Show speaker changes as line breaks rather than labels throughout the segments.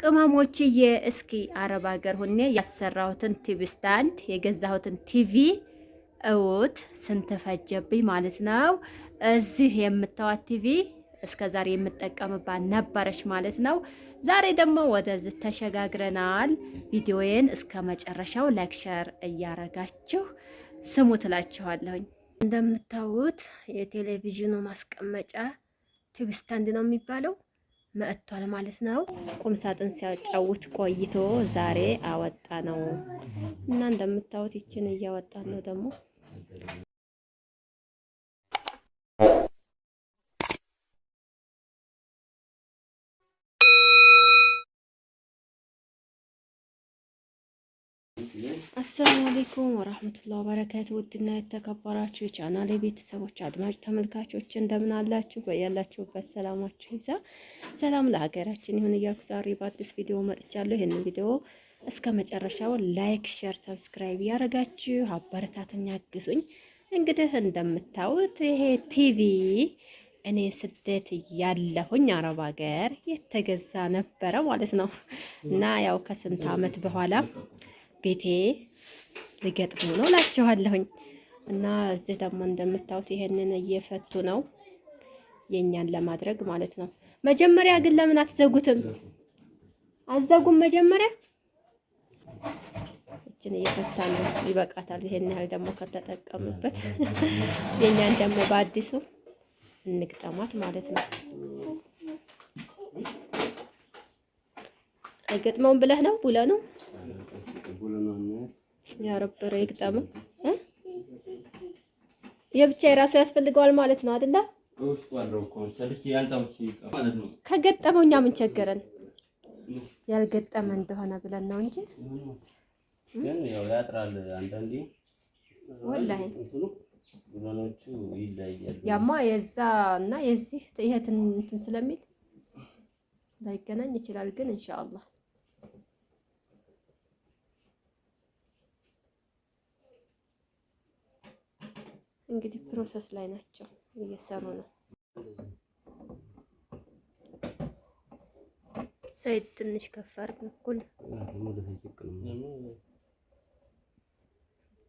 ቅመሞችዬ እስኪ አረብ ሀገር ሁኔ ያሰራሁትን ቲቪ ስታንድ የገዛሁትን ቲቪ እውት ስንት ፈጀብኝ ማለት ነው። እዚህ የምታዋት ቲቪ እስከ ዛሬ የምጠቀምባት ነበረች ማለት ነው። ዛሬ ደግሞ ወደዚህ ተሸጋግረናል። ቪዲዮዬን እስከ መጨረሻው ላይክ ሸር እያረጋችሁ ስሙ ትላችኋለሁኝ። እንደምታዩት የቴሌቪዥኑ ማስቀመጫ ቲቪ ስታንድ ነው የሚባለው መጥቷል ማለት ነው። ቁም ሳጥን ሲያጫውት ቆይቶ ዛሬ አወጣ ነው እና እንደምታዩት ይችን እያወጣን ነው ደግሞ አሰላሙ አለይኩም ወራህመቱላሂ ወበረካቱ። ውድና የተከበራችሁ የቻናሌ ቤተሰቦች አድማጭ ተመልካቾች እንደምን አላችሁ? በያላችሁበት ሰላማችሁ ይብዛ። ሰላም ለሀገራችን ይሁን እያልኩ ዛሬ በአዲስ ቪዲዮ መጥቻለሁ። ይህንን ቪዲዮ እስከ መጨረሻው ላይክ፣ ሼር፣ ሰብስክራይብ ያደረጋችሁ አበረታቱኝ፣ አግዙኝ። እንግዲህ እንደምታዩት ይሄ ቲቪ እኔ ስደት ያለሁኝ አረብ ሀገር የተገዛ ነበረ ማለት ነው እና ያው ከስንት ዓመት በኋላ ቤቴ ልገጥሙ ነው እላችኋለሁኝ። እና እዚህ ደግሞ እንደምታዩት ይሄንን እየፈቱ ነው የኛን ለማድረግ ማለት ነው። መጀመሪያ ግን ለምን አትዘጉትም? አዘጉም መጀመሪያ እችን እየፈታን ነው። ይበቃታል። ይሄን ያህል ደግሞ ከተጠቀሙበት የኛን ደግሞ በአዲሱ እንግጠማት ማለት ነው። አይገጥመውም ብለህ ነው ቡለኑ ያረበረ ይግጠም የብቻ የራሱ ያስፈልገዋል ማለት ነው አይደለ? ከገጠመው እኛ ምን ቸገረን? ያልገጠመ እንደሆነ ብለን ነው እንጂ
ግን ያው ያጥራል አንዳንዴ
ወላሂ
ቡለኖቹ ይለያያሉ።
ያማ የዛ እና የዚህ ይሄ እንትን ስለሚል ላይገናኝ ይችላል። ግን ኢንሻአላህ እንግዲህ ፕሮሰስ ላይ ናቸው፣ እየሰሩ ነው። ሰይድ ትንሽ ከፍ አድርግ እኩል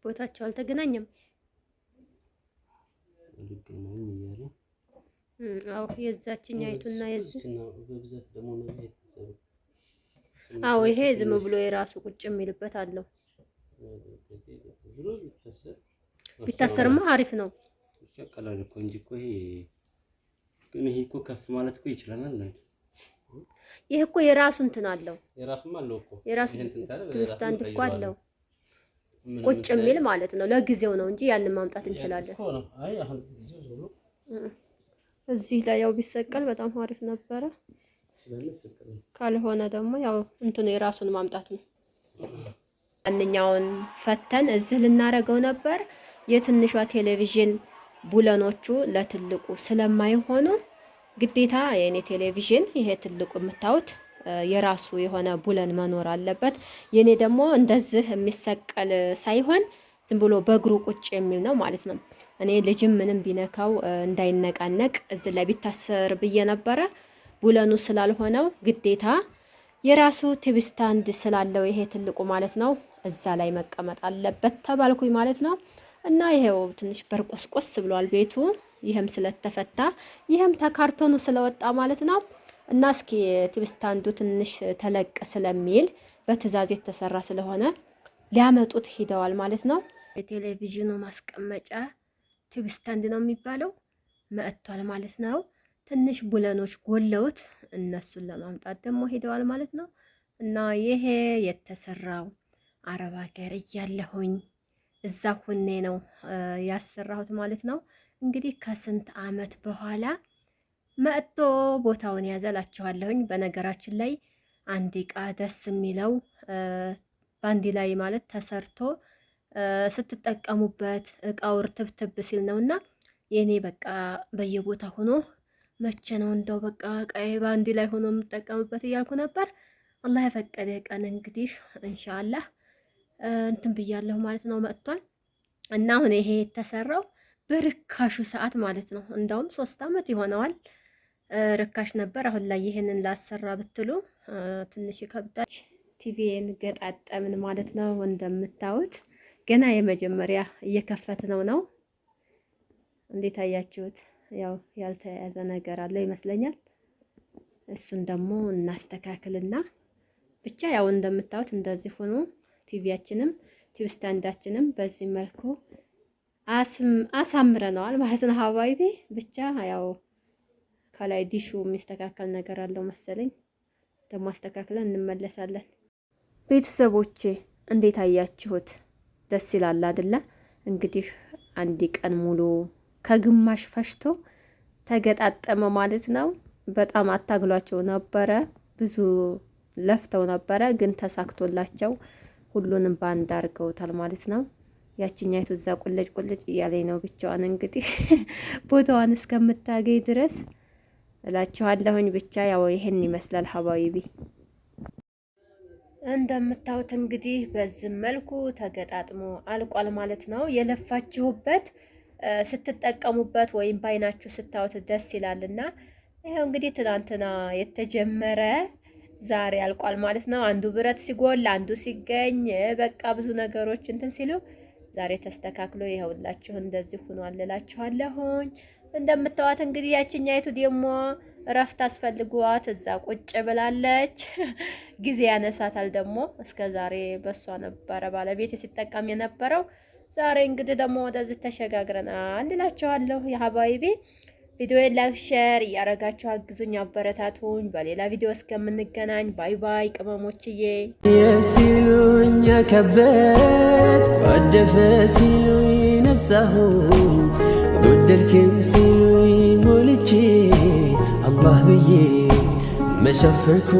ቦታቸው አልተገናኘም። አዎ የዛችኛይቱና የዚህ አዎ ይሄ ዝም ብሎ የራሱ ቁጭ የሚልበት አለው። ቢታሰርማ አሪፍ ነው።
ይሸቀላል እኮ እንጂ እኮ ይሄ ግን ይሄ እኮ ከፍ ማለት እኮ ይችላል አይደል?
ይሄ እኮ የራሱ እንትን አለው።
የራሱም አለው እኮ
የራሱ ትውስታንት እኮ አለው ቁጭ የሚል ማለት ነው። ለጊዜው ነው እንጂ ያንን ማምጣት እንችላለን።
አይ አሁን ጊዜው ዞሮ
እዚህ ላይ ያው ቢሰቀል በጣም አሪፍ ነበረ። ካልሆነ ደግሞ ያው እንትኑ የራሱን ማምጣት ነው። አንኛውን ፈተን እዚህ ልናረገው ነበር። የትንሿ ቴሌቪዥን ቡለኖቹ ለትልቁ ስለማይሆኑ ግዴታ የኔ ቴሌቪዥን ይሄ ትልቁ የምታዩት የራሱ የሆነ ቡለን መኖር አለበት። የኔ ደግሞ እንደዚህ የሚሰቀል ሳይሆን ዝም ብሎ በእግሩ ቁጭ የሚል ነው ማለት ነው። እኔ ልጅም ምንም ቢነካው እንዳይነቃነቅ እዚህ ላይ ቢታሰር ብዬ ነበረ። ቡለኑ ስላልሆነው ግዴታ የራሱ ቲቪ ስታንድ ስላለው ይሄ ትልቁ ማለት ነው እዛ ላይ መቀመጥ አለበት ተባልኩኝ ማለት ነው። እና ይሄው ትንሽ በርቆስቆስ ብሏል ቤቱ። ይሄም ስለተፈታ ይሄም ተካርቶኑ ስለወጣ ማለት ነው። እና እስኪ ቲቪ ስታንዱ ትንሽ ተለቅ ስለሚል በትዕዛዝ የተሰራ ስለሆነ ሊያመጡት ሂደዋል ማለት ነው። የቴሌቪዥኑ ማስቀመጫ ቲቪ ስታንድ ነው የሚባለው መጥቷል ማለት ነው። ትንሽ ቡለኖች ጎለውት እነሱን ለማምጣት ደግሞ ሂደዋል ማለት ነው። እና ይሄ የተሰራው አረብ ሀገር እያለሁኝ እዛ ሁኔ ነው ያሰራሁት ማለት ነው። እንግዲህ ከስንት ዓመት በኋላ መጥቶ ቦታውን ያዘላችኋለሁኝ። በነገራችን ላይ አንድ እቃ ደስ የሚለው ባንዲ ላይ ማለት ተሰርቶ ስትጠቀሙበት እቃው ርትብትብ ሲል ነውና የኔ በቃ በየቦታ ሆኖ መቼ ነው እንደው በቃ ቀይ ባንዲ ላይ ሆኖ የምጠቀምበት እያልኩ ነበር። አላህ የፈቀደ ቀን እንግዲህ ኢንሻአላህ እንትን ብያለሁ ማለት ነው። መጥቷል እና አሁን ይሄ የተሰራው በርካሹ ሰዓት ማለት ነው። እንዳውም 3 ዓመት ይሆነዋል ርካሽ ነበር። አሁን ላይ ይሄንን ላሰራ ብትሉ ትንሽ ይከብዳል። ቲቪን ገጣጠምን ማለት ነው። እንደምታዩት ገና የመጀመሪያ እየከፈትነው ነው። እንዴት አያችሁት? ያው ያልተያዘ ነገር አለ ይመስለኛል። እሱን ደግሞ እናስተካክልና ብቻ ያው እንደምታዩት እንደዚህ ሆኖ ቲቪያችንም ቲቪ ስታንዳችንም በዚህ መልኩ አሳምረነዋል ማለት ነው። ሀባይቢ ብቻ ያው ከላይ ዲሹ የሚስተካከል ነገር አለው መሰለኝ። ደግሞ አስተካክለን እንመለሳለን። ቤተሰቦቼ እንዴት አያችሁት? ደስ ይላል አይደለ? እንግዲህ አንድ ቀን ሙሉ ከግማሽ ፈሽቶ ተገጣጠመ ማለት ነው። በጣም አታግሏቸው ነበረ፣ ብዙ ለፍተው ነበረ፣ ግን ተሳክቶላቸው ሁሉንም ባንድ አድርገውታል ማለት ነው። ያችኛይቱ እዛ ቁልጭ ቁልጭ እያለኝ ነው ብቻዋን እንግዲህ ቦታዋን እስከምታገኝ ድረስ እላችኋለሁኝ። ብቻ ያው ይሄን ይመስላል ሀባይቢ። እንደምታዩት እንግዲህ በዚህ መልኩ ተገጣጥሞ አልቋል ማለት ነው። የለፋችሁበት ስትጠቀሙበት ወይም ባይናችሁ ስታዩት ደስ ይላልና ይሄው እንግዲህ ትናንትና የተጀመረ ዛሬ አልቋል ማለት ነው። አንዱ ብረት ሲጎል አንዱ ሲገኝ በቃ ብዙ ነገሮች እንትን ሲሉ ዛሬ ተስተካክሎ ይኸውላችሁ እንደዚህ ሆኗል እላችኋለሁኝ። እንደምታዋት እንግዲህ ያችኛይቱ ደግሞ እረፍት አስፈልጓት እዛ ቁጭ ብላለች። ጊዜ ያነሳታል ደግሞ እስከ ዛሬ በሷ ነበረ ባለቤት ሲጠቀም የነበረው። ዛሬ እንግዲህ ደግሞ ወደዚህ ተሸጋግረናል እላችኋለሁ። የሀባይቢ ቪዲዮ ላይክ ሼር እያረጋችሁ አግዙኝ፣ አበረታቱኝ። በሌላ ቪዲዮ እስከምንገናኝ ባይ ባይ ቅመሞችዬ።
ሲሉኝ ከበት ወደፈ ሲሉኝ ነጻሁ ጎደልክም ሲሉኝ ሞልቼ አላህ ብዬ መሸፈንኩ